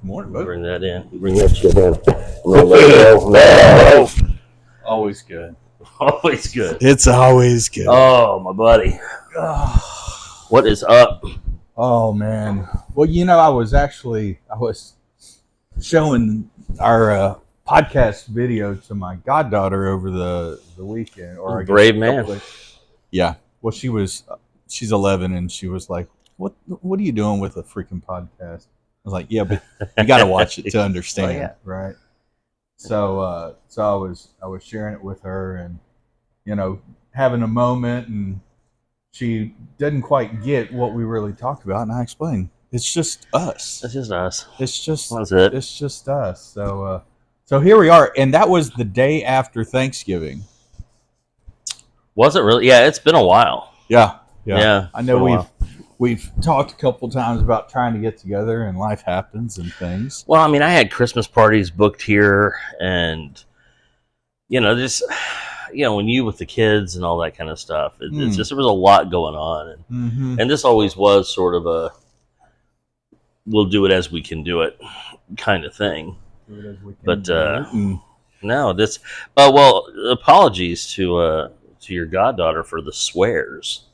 Morning, bud. Bring that in. Bring that shit in. No. Always good. Always good. It's always good. Oh, my buddy. What is up? Oh man. Well, I was showing our podcast video to my goddaughter over the weekend, or I guess Brave man. Yeah. Well, she's 11, and she was like, "What are you doing with a freaking podcast?" I was like, "Yeah, but you got to watch it to understand, yeah. right?" So I was sharing it with her, and having a moment, and she didn't quite get what we really talked about, and I explained it's just us. It's just us. That's it. It's just us. So here we are, and that was the day after Thanksgiving. Was it really? Yeah, it's been a while. Yeah. I know we've talked a couple times about trying to get together, and life happens and things. Well, I mean, I had Christmas parties booked here, and just when you with the kids and all that kind of stuff, it's just there was a lot going on, and this always was sort of a we'll do it as we can do it kind of thing. But no, this well, apologies to your goddaughter for the swears.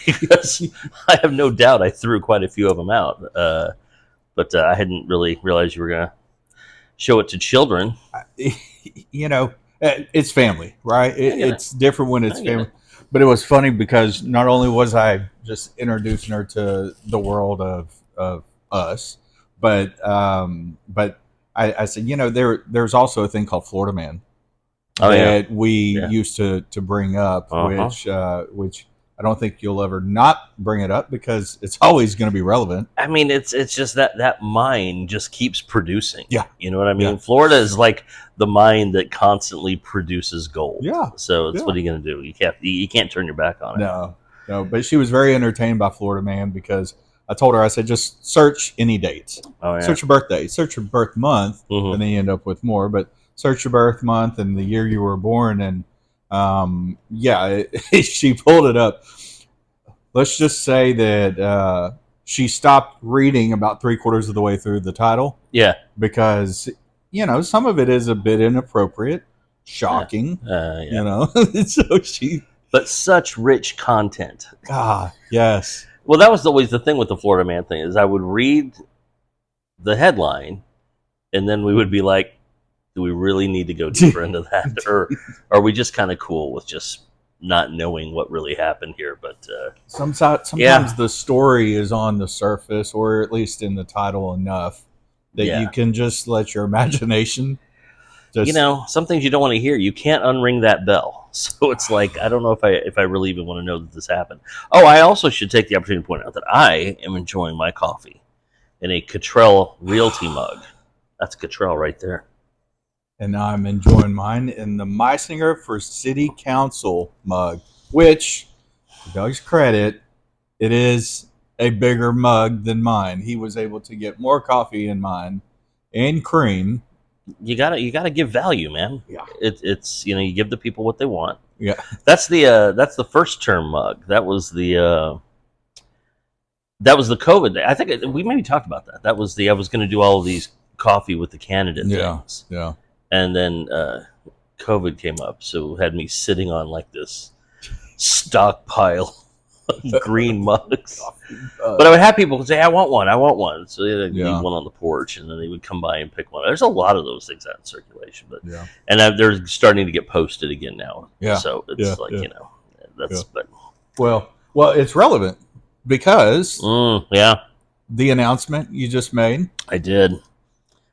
Because I have no doubt I threw quite a few of them out, but I hadn't really realized you were going to show it to children. It's family, right? It's different when it's family. But it was funny because not only was I just introducing her to the world of us, but I said, there's also a thing called Florida Man that we used to bring up, which I don't think you'll ever not bring it up because it's always going to be relevant. I mean, it's just that mine just keeps producing. Yeah. You know what I mean? Yeah. Florida is like the mine that constantly produces gold. Yeah. So what are you going to do? You can't turn your back on it. No. But she was very entertained by Florida Man because I told her, I said, just search any dates. Oh, yeah. Search your birthday. Search your birth month, and then you end up with more. But search your birth month and the year you were born, and she pulled it up. Let's just say that she stopped reading about 3/4 of the way through the title. Yeah. Because, some of it is a bit inappropriate, shocking, so but such rich content. Ah, yes. Well, that was always the thing with the Florida Man thing is I would read the headline and then we would be like, do we really need to go deeper into that? Or are we just kind of cool with just not knowing what really happened here? But sometimes the story is on the surface, or at least in the title enough that you can just let your imagination some things you don't want to hear. You can't unring that bell. So it's like, I don't know if I really even want to know that this happened. Oh, I also should take the opportunity to point out that I am enjoying my coffee in a Cottrell Realty mug. That's Cottrell right there. And I'm enjoying mine in the Meisinger for City Council mug, which, to Doug's credit, it is a bigger mug than mine. He was able to get more coffee in mine and cream. You gotta give value, man. Yeah. It's you give the people what they want. Yeah. That's the first term mug. That was the COVID day. I think we maybe talked about that. That was I was going to do all of these coffee with the candidate things. Yeah. And then COVID came up, so it had me sitting on like this stockpile of green mugs. But I would have people say, I want one. So they'd leave one on the porch, and then they would come by and pick one. There's a lot of those things out in circulation. And they're starting to get posted again now. Yeah. So it's but... Well, it's relevant because the announcement you just made. I did.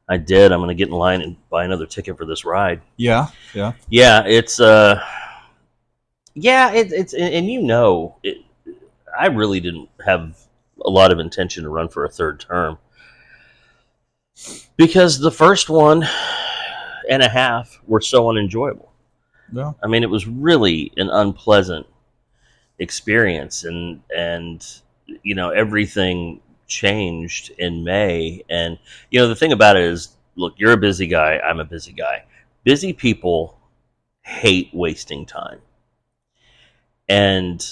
I'm going to get in line and buy another ticket for this ride. Yeah. It's it's and I really didn't have a lot of intention to run for a third term because the first 1.5 were so unenjoyable. Yeah. I mean, it was really an unpleasant experience, and everything changed in May. And the thing about it is, look, you're a busy guy, I'm a busy guy. Busy people hate wasting time. And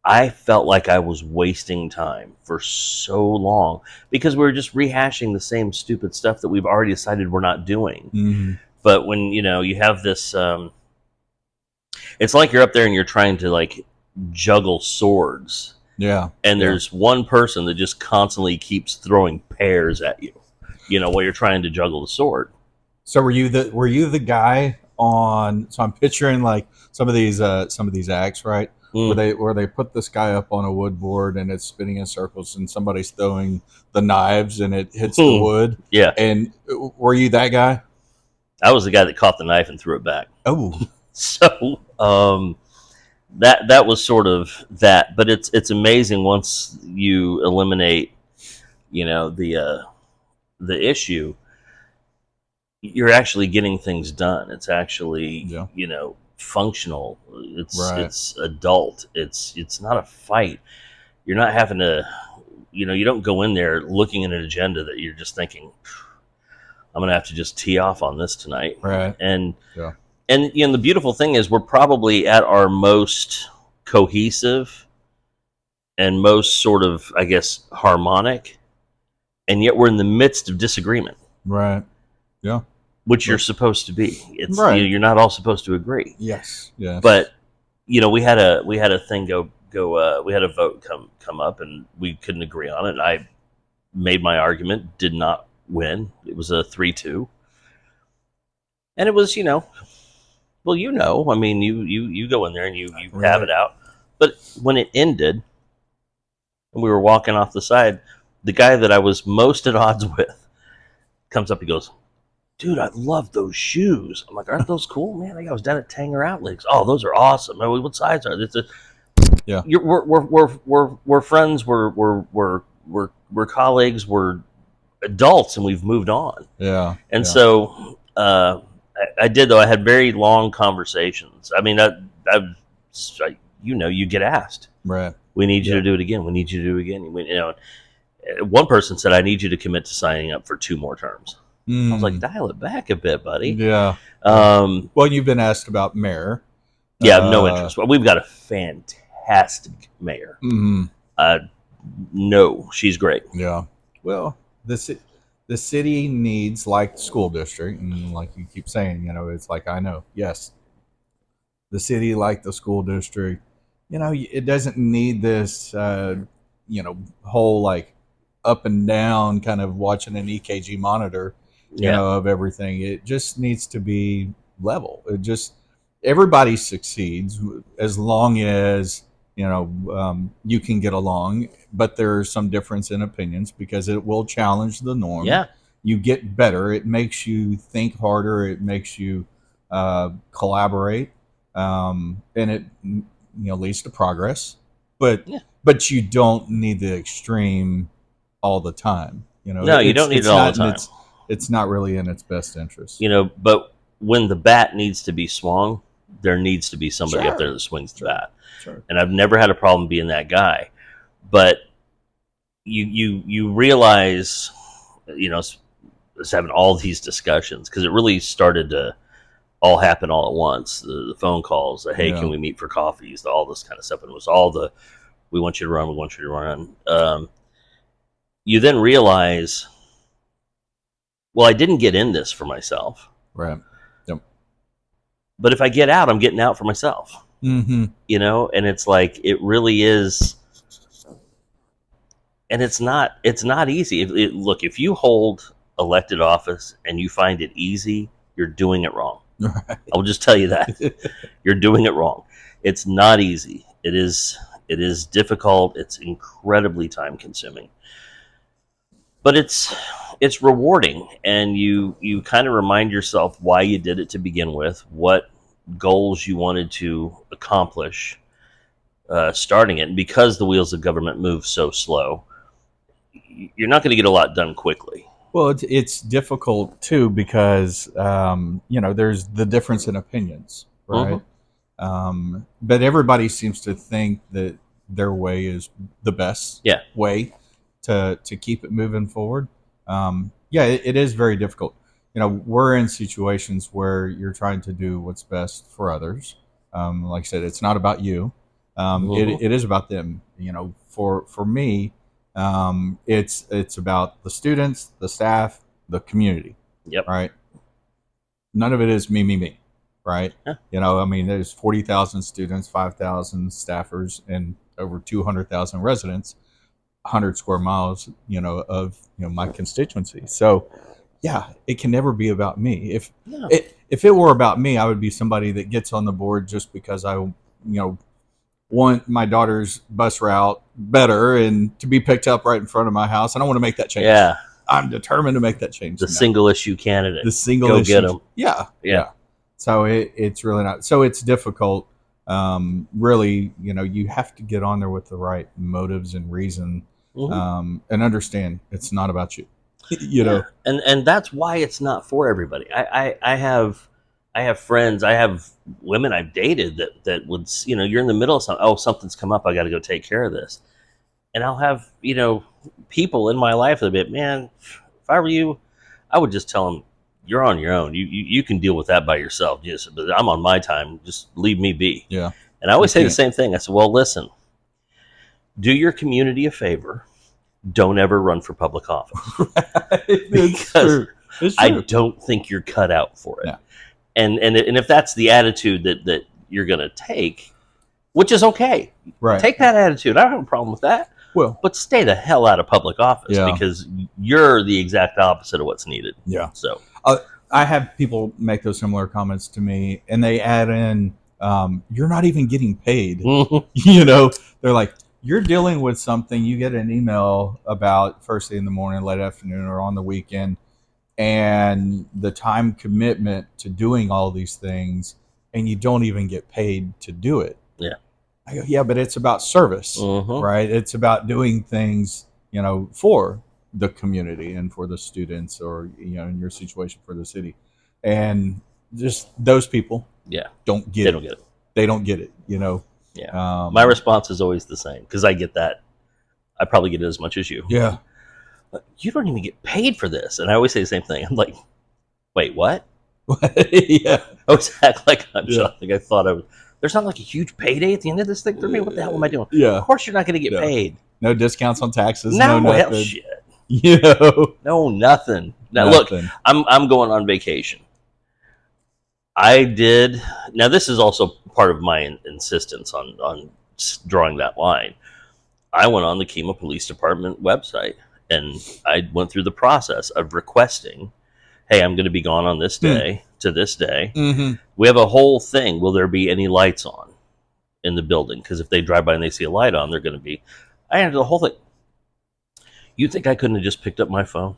I felt like I was wasting time for so long because we were just rehashing the same stupid stuff that we've already decided we're not doing. Mm-hmm. But when you have this, it's like you're up there and you're trying to like juggle swords. Yeah. And there's one person that just constantly keeps throwing pears at you, while you're trying to juggle the sword. So were you the guy on? So I'm picturing like some of these acts, right? Where they put this guy up on a wood board and it's spinning in circles and somebody's throwing the knives and it hits the wood. Yeah. And were you that guy? I was the guy that caught the knife and threw it back. Oh. So that was sort of that, but it's amazing once you eliminate, the issue, you're actually getting things done. It's actually functional. It's adult. It's not a fight. You're not having to, you don't go in there looking at an agenda that you're just thinking, I'm gonna have to just tee off on this tonight. Right. And the beautiful thing is we're probably at our most cohesive and most sort of, I guess, harmonic, and yet we're in the midst of disagreement. Right. Yeah. Which you're supposed to be. It's you're not all supposed to agree. Yes. Yeah. But we had a thing we had a vote come up and we couldn't agree on it. And I made my argument, did not win. It was a 3-2. And it was, well, I mean, you go in there and you have it out. But when it ended and we were walking off the side, the guy that I was most at odds with comes up, he goes, dude, I love those shoes. I'm like, aren't those cool, man? I was down at Tanger Outlets. Oh, those are awesome. I mean, what size are they? Yeah. We're friends. We're colleagues. We're adults, and we've moved on. Yeah. And so I did, though. I had very long conversations. I mean, you get asked. Right. We need you to do it again. We need you to do it again. One person said, I need you to commit to signing up for 2 more terms. I was like, dial it back a bit, buddy. Yeah. Well, you've been asked about mayor. Yeah, I have no interest. Well, we've got a fantastic mayor. Mm-hmm. No, she's great. Yeah. Well, the city needs, like the school district, and like you keep saying, it's like, I know, yes, the city, like the school district, it doesn't need this, whole like up and down kind of watching an EKG monitor. Of everything. It just needs to be level. Everybody succeeds as long as you can get along, but there's some difference in opinions because it will challenge the norm. Yeah, you get better. It makes you think harder. It makes you collaborate, and it leads to progress. But you don't need the extreme all the time. No, you don't need it all the time. It's not really in its best interest. But when the bat needs to be swung, there needs to be somebody up there that swings the bat. Sure. And I've never had a problem being that guy. But you realize, just having all these discussions, because it really started to all happen all at once. The phone calls, the, hey, can we meet for coffees, all this kind of stuff. And it was all the, we want you to run. You then realize, well, I didn't get in this for myself. Right. Yep. But if I get out, I'm getting out for myself. Mm-hmm. And it's like, it really is. And it's not easy. Look, if you hold elected office and you find it easy, you're doing it wrong. Right. I'll just tell you that. You're doing it wrong. It's not easy. It is difficult. It's incredibly time consuming. But it's rewarding, and you kind of remind yourself why you did it to begin with, what goals you wanted to accomplish starting it. And because the wheels of government move so slow, you're not going to get a lot done quickly. Well, it's difficult too because there's the difference in opinions, right? Mm-hmm. But everybody seems to think that their way is the best way to keep it moving forward. It is very difficult. We're in situations where you're trying to do what's best for others. Like I said, it's not about you. Mhm. It is about them. For me, it's about the students, the staff, the community, Yep. right? None of it is me, right? Yeah. I mean, there's 40,000 students, 5,000 staffers, and over 200,000 residents, 100 square miles, of my constituency. So, yeah, it can never be about me. No. If it were about me, I would be somebody that gets on the board just because want my daughter's bus route better and to be picked up right in front of my house. I don't want to make that change. Yeah. I'm determined to make that change. The now. single issue candidate. The single Go issue. get them. Yeah. So it's really not. So it's difficult. Really, you have to get on there with the right motives and reason, and understand it's not about you. And that's why it's not for everybody. I have friends, I have women I've dated that would, you're in the middle of something. Oh, something's come up. I got to go take care of this. And I'll have, people in my life that be, man, if I were you, I would just tell them, you're on your own. You can deal with that by yourself. Just, but I'm on my time. Just leave me be. Yeah. And I always say the same thing. I said, well, listen, do your community a favor. Don't ever run for public office. Because I don't think you're cut out for it. Yeah. And if that's the attitude that you're going to take, which is okay. Right. Take that attitude. I don't have a problem with that. Well, but stay the hell out of public office because you're the exact opposite of what's needed. Yeah. So I have people make those similar comments to me, and they add in, "You're not even getting paid." They're like, "You're dealing with something. You get an email about first thing in the morning, late afternoon, or on the weekend, and the time commitment to doing all these things, and you don't even get paid to do it." Yeah. I go, yeah, but it's about service, right? It's about doing things, for the community and for the students, or in your situation for the city, and just those people, don't get it. They don't get it, Yeah. My response is always the same because I get that. I probably get it as much as you. Yeah. You don't even get paid for this, and I always say the same thing. I'm like, wait, what? Yeah. I always act like I'm shocked. Like I thought I was. There's not like a huge payday at the end of this thing for me. What the hell am I doing? Yeah. Of course you're not going to get paid. No discounts on taxes. No hell nothing. shit. No nothing. Now nothing. Look, I'm going on vacation. I did. Now this is also part of my insistence on drawing that line. I went on the Kemah Police Department website and I went through the process of requesting, hey, I'm going to be gone on this day to this day. Mm-hmm. We have a whole thing. Will there be any lights on in the building? Because if they drive by and they see a light on, they're going to be. I entered the whole thing. You think I couldn't have just picked up my phone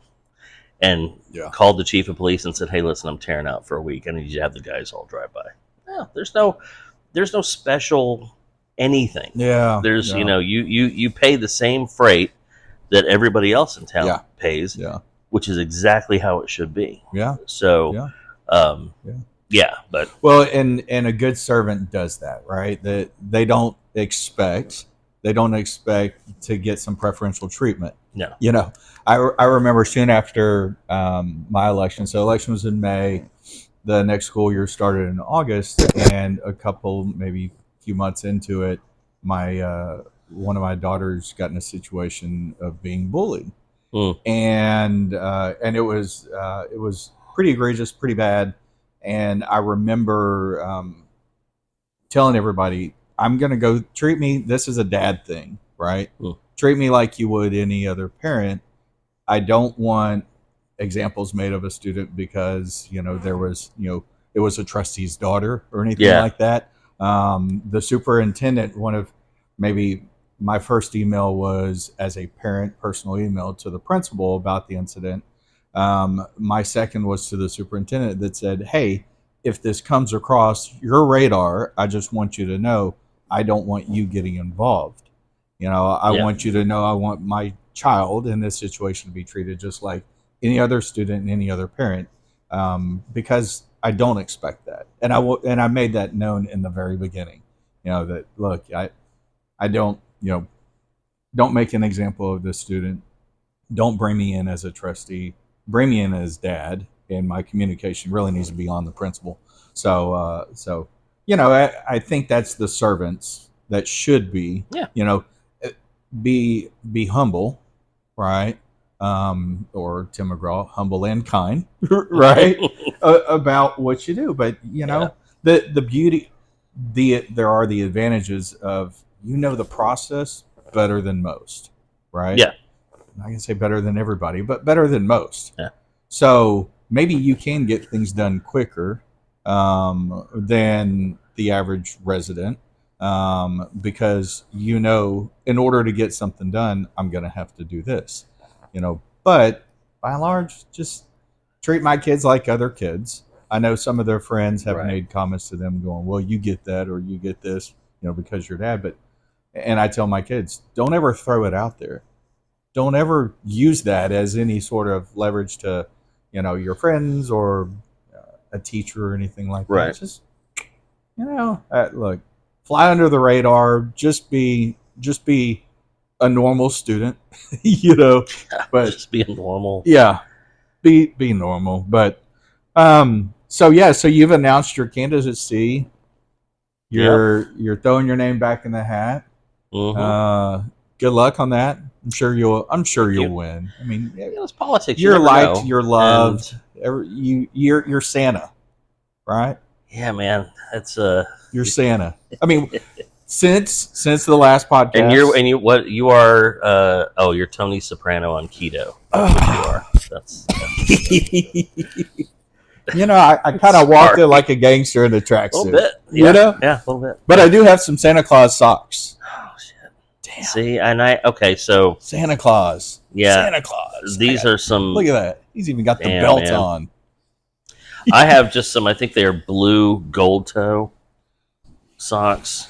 and called the chief of police and said, hey, listen, I'm tearing out for a week. I need you to have the guys all drive by. No, there's no special anything. Yeah. There's, you pay the same freight that everybody else in town pays, which is exactly how it should be. Yeah. So, but well, and a good servant does that, right? That they don't expect to get some preferential treatment. No. I remember soon after my election. So election was in May. The next school year started in August, and maybe a few months into it, one of my daughters got in a situation of being bullied, and it was pretty egregious, pretty bad. And I remember telling everybody, I'm going to go treat me. This is a dad thing, right? Treat me like you would any other parent. I don't want examples made of a student because, there was, it was a trustee's daughter or anything like that. The superintendent, maybe my first email was as a parent, personal email to the principal about the incident. My second was to the superintendent that said, hey, if this comes across your radar, I just want you to know, I don't want you getting involved. I want you to know, I want my child in this situation to be treated just like any other student and any other parent, because I don't expect that. And I made that known in the very beginning, that look, I don't, don't make an example of this student. Don't bring me in as a trustee. Bring me in as dad, and my communication really needs to be on the principal. So I think that's the servant's that should be. Yeah. You know, be humble, right? Or Tim McGraw, humble and kind, right? About what you do. But you know, the beauty, there are the advantages of, you know, the process better than most, right? Yeah. I'm not gonna say better than everybody, but better than most. Yeah. So maybe you can get things done quicker than the average resident, because, you know, in order to get something done, I'm going to have to do this, you know. But by and large, just treat my kids like other kids. I know some of their friends have Right. made comments to them going, well, you get that or you get this, you know, because you're dad. But, and I tell my kids, don't ever throw it out there. Don't ever use that as any sort of leverage to, you know, your friends or a teacher or anything like that. Right. Just, you know, look, fly under the radar. Just be a normal student, you know. But just being normal. Yeah, be normal. But so yeah, so you've announced your candidacy. You're throwing your name back in the hat. Mm-hmm. Good luck on that. I'm sure you'll win. I mean, it's politics. You're liked, know. you're loved. You're Santa, right? Yeah, man. That's You're Santa. I mean, since the last podcast, and you are you're Tony Soprano on keto. That's what you are. That's you know, I kind of walked it like a gangster in a tracksuit. A little bit, you know, yeah, a little bit. But I do have some Santa Claus socks. Oh shit! Damn. See, so Santa Claus. Yeah, Santa Claus. These are some. Look at that. He's even got the belt on. I have just some. I think they are blue gold toe socks.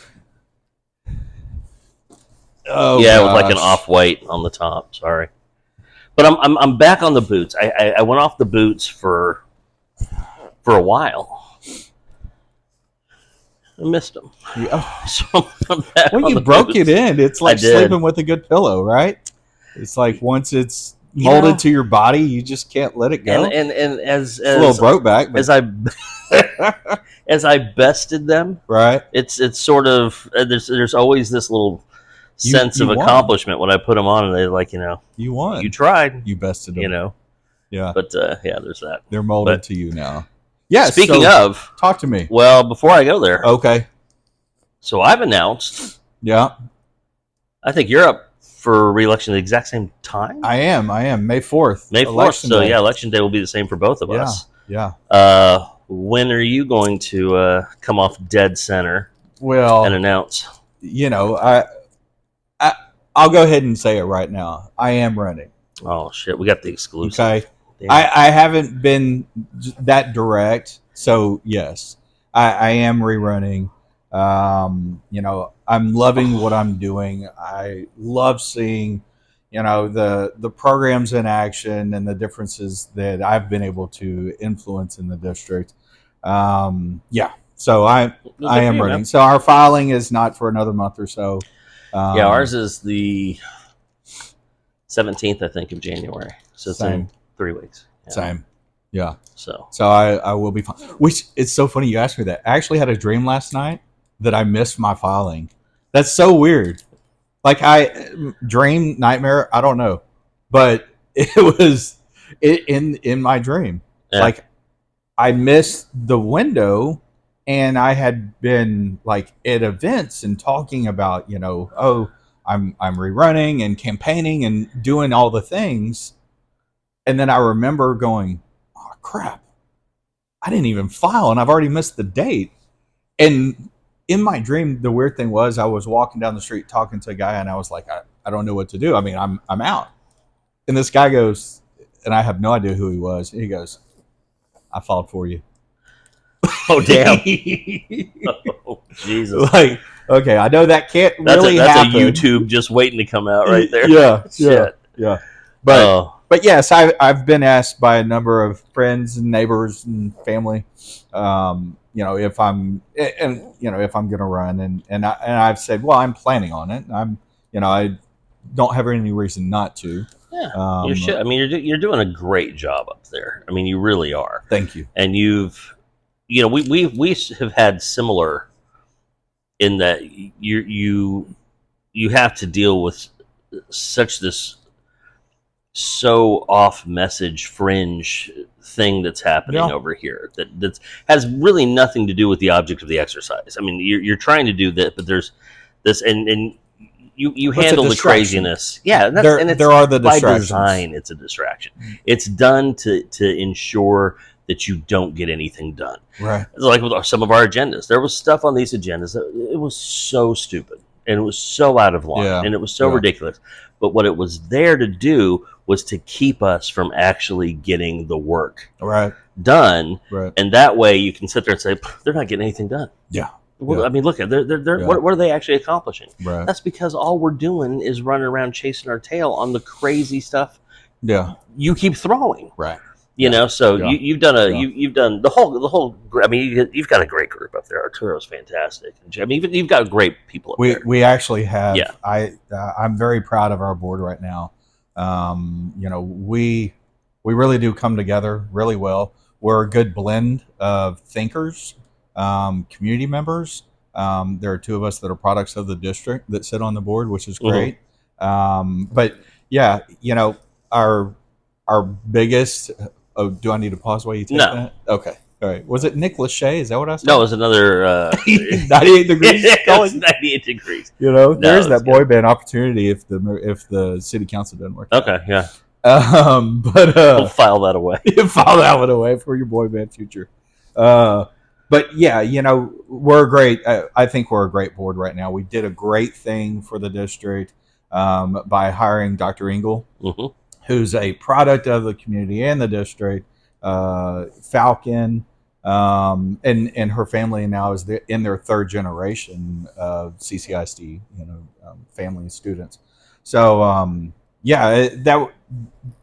Oh yeah, gosh. with like an off-white on the top. Sorry, but I'm back on the boots. I went off the boots for a while. I missed them. Yeah. So I'm back well, on you the broke boots. it in. It's like sleeping with a good pillow, right? It's like once it's molded to your body, you just can't let it go. And as it's a little broke back, but as I bested them, right? It's sort of there's always this little sense of accomplishment when I put them on, and they're like, you know, you won, you tried, you bested them, you know. Yeah, but yeah, there's that. They're molded to you now. Yeah. Speaking of, talk to me. Well, before I go there, okay. So I've announced. Yeah. I think you're up for re-election at the exact same time. I am. May 4th. May 4th. So yeah, election day will be the same for both of us. Yeah. When are you going to come off dead center? Well, and announce. You know, I'll go ahead and say it right now. I am running. Oh shit, we got the exclusive. Okay. I haven't been that direct, so yes, I am rerunning. You know, I'm loving what I'm doing. I love seeing, you know, the programs in action and the differences that I've been able to influence in the district. Yeah, so I am running. Man. So our filing is not for another month or so. Yeah, ours is the 17th, I think, of January. So it's in 3 weeks. Yeah. Same. Yeah. So I will be fine. Which, it's so funny you asked me that. I actually had a dream last night that I missed my filing. That's so weird. Like dream, nightmare, I don't know. But it was in my dream. Yeah. Like I missed the window, and I had been like at events and talking about, you know, oh, I'm rerunning and campaigning and doing all the things. And then I remember going, oh crap, I didn't even file and I've already missed the date. And in my dream, the weird thing was I was walking down the street talking to a guy, and I was like, I don't know what to do. I mean, I'm out. And this guy goes, and I have no idea who he was. He goes, I filed for you. Oh, damn. Oh, Jesus. Like, okay, I know that can't really happen. That's a YouTube just waiting to come out right there. Yeah. But yes, I've been asked by a number of friends and neighbors and family, you know, if I'm going to run, and I've said, well, I'm planning on it. I don't have any reason not to. Yeah, you should. I mean, you're doing a great job up there. I mean, you really are. Thank you. And we have had similar in that you have to deal with such this so off message fringe thing that's happening over here that has really nothing to do with the object of the exercise. I mean, you're trying to do that, but there's this and you handle the craziness. Yeah, and there are the by distractions. design. It's a distraction. It's done to ensure that you don't get anything done. Right. Like with some of our agendas, there was stuff on these agendas that it was so stupid and it was so out of line and it was so ridiculous. But what it was there to do was to keep us from actually getting the work done. Right. And that way you can sit there and say, they're not getting anything done. Yeah. Well, I mean, look at they're what are they actually accomplishing? Right. That's because all we're doing is running around chasing our tail on the crazy stuff. Yeah. You keep throwing. Right. You know, so you've done you've done the whole. I mean, you've got a great group up there. Arturo's fantastic. I mean, you've got great people up there. We actually have. Yeah. I'm very proud of our board right now. You know, we really do come together really well. We're a good blend of thinkers, community members. There are two of us that are products of the district that sit on the board, which is great. But yeah, you know, our biggest. Oh, do I need to pause while you take that? Okay. All right. Was it Nick Lachey? Is that what I said? No, it was another 98 degrees. It was 98 degrees. You know, there's that boy band opportunity if the city council doesn't work. Okay, yeah. But we'll file that away. File that one away for your boy band future. But yeah, you know, we're great. I think we're a great board right now. We did a great thing for the district by hiring Dr. Engel. Mm-hmm. Who's a product of the community and the district, Falcon, and her family now is in their third generation of CCISD, you know, family and students. So that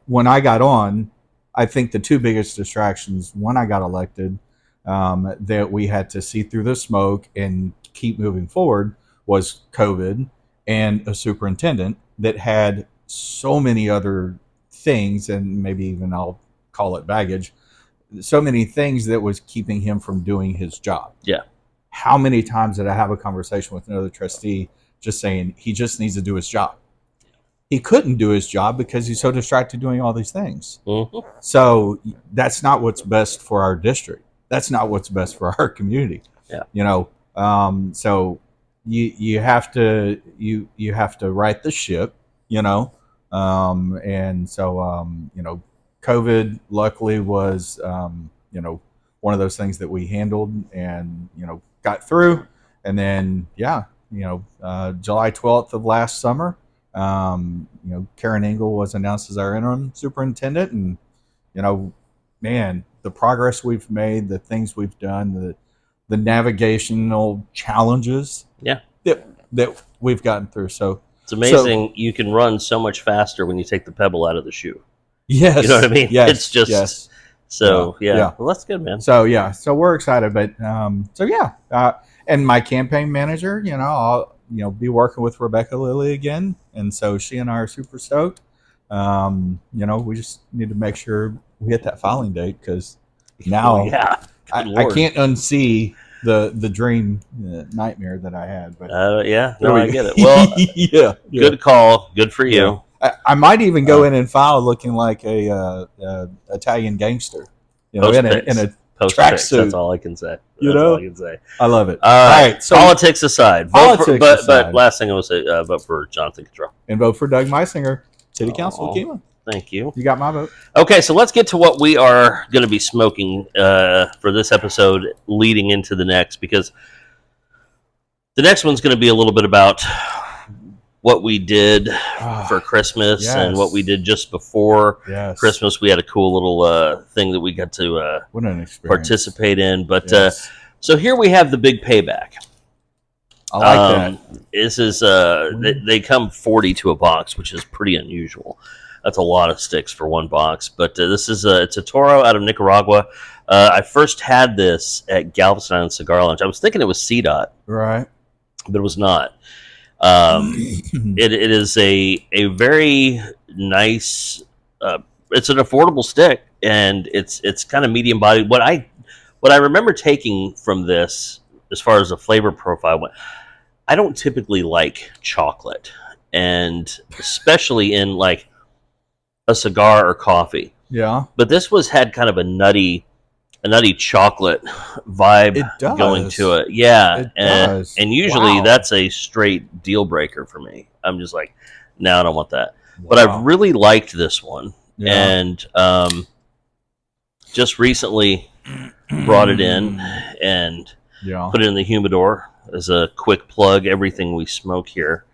when I got on, I think the two biggest distractions when I got elected that we had to see through the smoke and keep moving forward was COVID and a superintendent that had so many other things, and maybe even I'll call it baggage, so many things that was keeping him from doing his job. Yeah. How many times did I have a conversation with another trustee just saying he just needs to do his job? He couldn't do his job because he's so distracted doing all these things. Mm-hmm. So that's not what's best for our district. That's not what's best for our community. Yeah. You know, so you have to right the ship, you know. And so, you know, COVID luckily was, you know, one of those things that we handled and, you know, got through. And then, yeah, you know, July 12th of last summer, you know, Karen Engel was announced as our interim superintendent. And, you know, man, the progress we've made, the things we've done, the navigational challenges that we've gotten through. So, it's amazing you can run so much faster when you take the pebble out of the shoe. Yes. You know what I mean? Yes. It's just so yeah. Well, that's good, man. So so we're excited, but and my campaign manager, you know, I'll be working with Rebecca Lilly again, and so she and I are super stoked. You know, we just need to make sure we hit that filing date because now I can't unsee the dream nightmare that I had. But I get it. Well, good call. Good for you. I might even go in and file looking like a Italian gangster, you know, in a tracksuit. That's all I can say. I love it. All right. So politics aside, but last thing I will say, vote for Jonathan Cottrell and vote for Doug Meisinger, City Council of Keeneland. Thank you. You got my vote. Okay, so let's get to what we are going to be smoking for this episode leading into the next, because the next one's going to be a little bit about what we did for Christmas and what we did just before Christmas. We had a cool little thing that we got to participate in. But so here we have the big payback. I like that. This is they come 40 to a box, which is pretty unusual. That's a lot of sticks for one box. But this is it's a Toro out of Nicaragua. I first had this at Galveston Island Cigar Lounge. I was thinking it was CDOT, right, but it was not. It is a very nice. It's an affordable stick, and it's kind of medium bodied. What I remember taking from this, as far as the flavor profile went, I don't typically like chocolate, and especially in like a cigar or coffee. Yeah. But this had kind of a nutty chocolate vibe It does. going to it. Yeah. It does. And usually Wow. that's a straight deal breaker for me. I'm just like, no, I don't want that. Wow. But I've really liked this one. Yeah. And just recently brought it in and Yeah. put it in the humidor. As a quick plug, everything we smoke here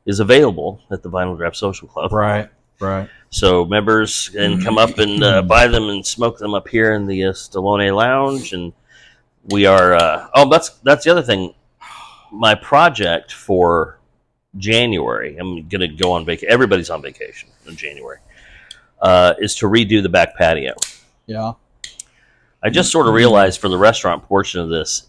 is available at the Vinyl Draft Social Club. Right. Right. So members can come up and buy them and smoke them up here in the Stallone Lounge. And we are. That's the other thing. My project for January. I'm going to go on vacation. Everybody's on vacation in January. Is to redo the back patio. Yeah. I just sort of realized for the restaurant portion of this,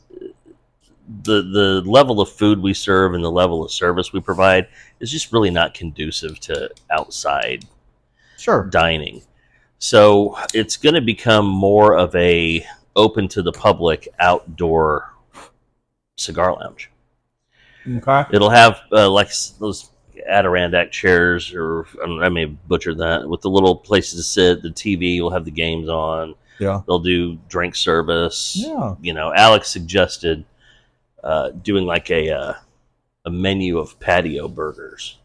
the level of food we serve and the level of service we provide is just really not conducive to outside dining. So it's going to become more of a open to the public outdoor cigar lounge. Okay. It'll have like those Adirondack chairs, or I may have butchered that, with the little places to sit. The TV will have the games on. Yeah. They'll do drink service. Yeah. You know, Alex suggested doing like a menu of patio burgers.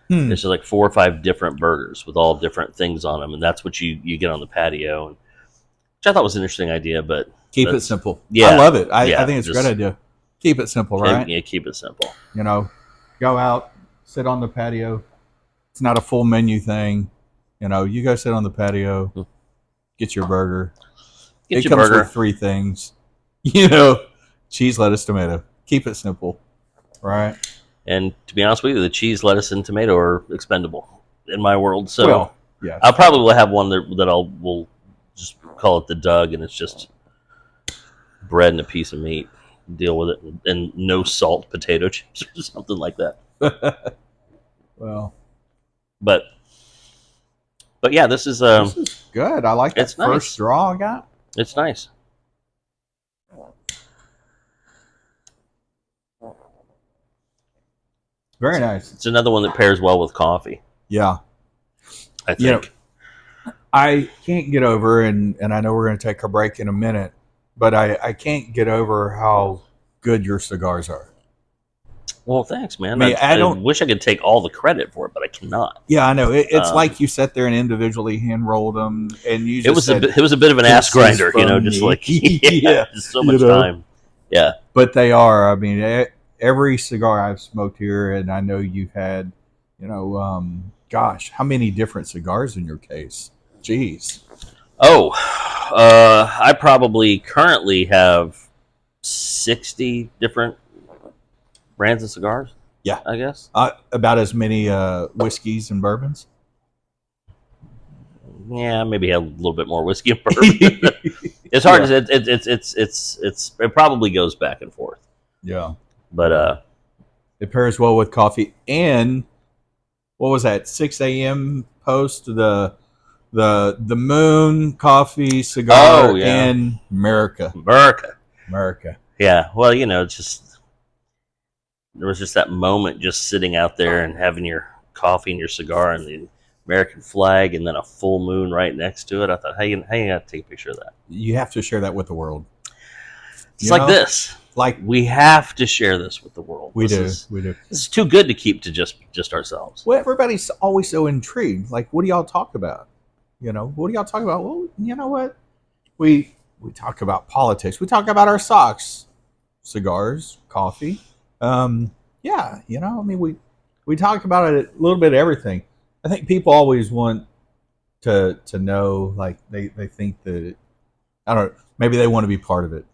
There's like 4 or 5 different burgers with all different things on them, and that's what you get on the patio, which I thought was an interesting idea. But keep it simple. Yeah, I love it. I think it's a great idea. Keep it simple, right? Yeah, keep it simple. You know, go out, sit on the patio. It's not a full menu thing. You know, you go sit on the patio, get your burger. It comes with 3 things. You know, cheese, lettuce, tomato. Keep it simple, right? And to be honest with you, the cheese, lettuce, and tomato are expendable in my world. So well, yeah, I'll probably have one that we'll just call it the Doug, and it's just bread and a piece of meat. Deal with it, and no salt potato chips or something like that. Well, but yeah, this is good. I like that it's first nice. draw I got. It's nice. Very nice. It's another one that pairs well with coffee. Yeah, I think. You know, I can't get over, and I know we're going to take a break in a minute, but I can't get over how good your cigars are. Well, thanks, man. I mean, I wish I could take all the credit for it, but I cannot. Yeah, I know. It's like you sat there and individually hand rolled them, and you just it was a bit of an ass grinder, you know, just like just so much time. Yeah, but they are. I mean, every cigar I've smoked here, and I know you've had, you know, gosh, how many different cigars in your case? Jeez. Oh, I probably currently have 60 different brands of cigars. Yeah, I guess about as many whiskeys and bourbons. Yeah, maybe a little bit more whiskey and bourbon. It's hard. Yeah. It probably goes back and forth. Yeah, but it pairs well with coffee. And what was that? 6 a.m. post the Moon Coffee cigar in America. Yeah. Well, you know, it's just there was just that moment, just sitting out there and having your coffee and your cigar and the American flag, and then a full moon right next to it. I thought, how you got to take a picture of that? You have to share that with the world. It's like this. Like, we have to share this with the world. We do. This is too good to keep to just ourselves. Well, everybody's always so intrigued. Like, what do y'all talk about? You know, what do y'all talk about? Well, you know what? We talk about politics. We talk about our socks, cigars, coffee. Yeah, you know, I mean, we talk about it a little bit of everything. I think people always want to know, like, they think that, I don't know, maybe they want to be part of it.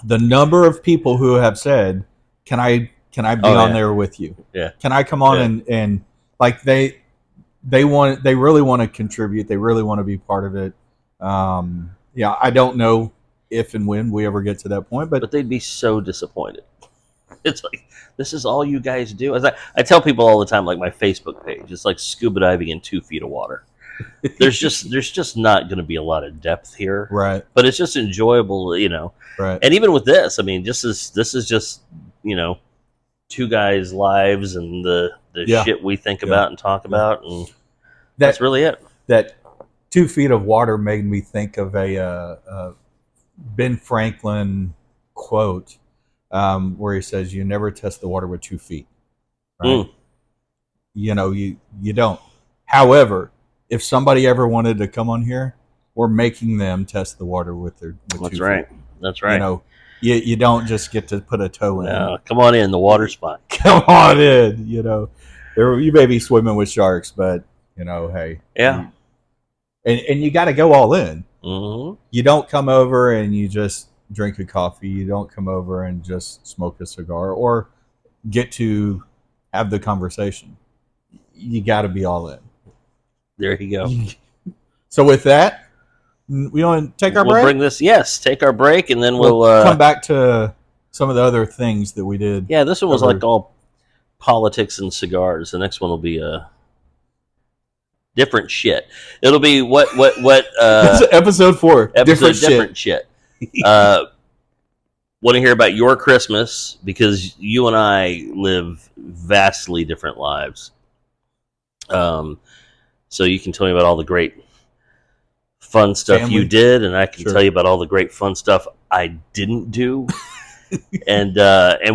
The number of people who have said, can I be on there with you? Yeah. Can I come on and like they really want to contribute. They really want to be part of it. Yeah, I don't know if and when we ever get to that point, but they'd be so disappointed. It's like, this is all you guys do. As I tell people all the time, like my Facebook page, it's like scuba diving in 2 feet of water. There's just not going to be a lot of depth here, right? But it's just enjoyable, you know. Right. And even with this, I mean, this is just, you know, two guys' lives and the shit we think about and talk about, and that's really it. That 2 feet of water made me think of a Ben Franklin quote where he says, "You never test the water with 2 feet." Right? You don't. However, if somebody ever wanted to come on here, we're making them test the water with 2 That's feet. right. That's right. You don't just get to put a toe in. No, come on in, the water's fine. Come on in. You may be swimming with sharks, but hey. Yeah. And you got to go all in. Mm-hmm. You don't come over and you just drink a coffee. You don't come over and just smoke a cigar or get to have the conversation. You got to be all in. There you go. So with that, we want to take our break? Take our break, and then we'll come back to some of the other things that we did. Yeah, this one was like all politics and cigars. The next one will be different shit. It'll be what episode 4. Different shit. Want to hear about your Christmas, because you and I live vastly different lives. So you can tell me about all the great fun stuff you did, and I can tell you about all the great fun stuff I didn't do. and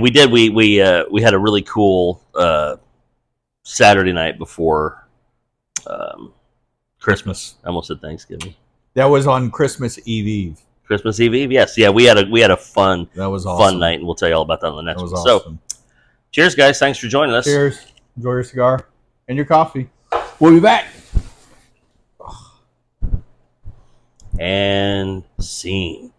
we did. We had a really cool Saturday night before Christmas. I almost said Thanksgiving. That was on Christmas Eve. Christmas Eve. Yes, yeah. We had a fun. That was awesome. Fun night, and we'll tell you all about that on the next one. Awesome. So, cheers, guys! Thanks for joining us. Cheers. Enjoy your cigar and your coffee. We'll be back. And scene.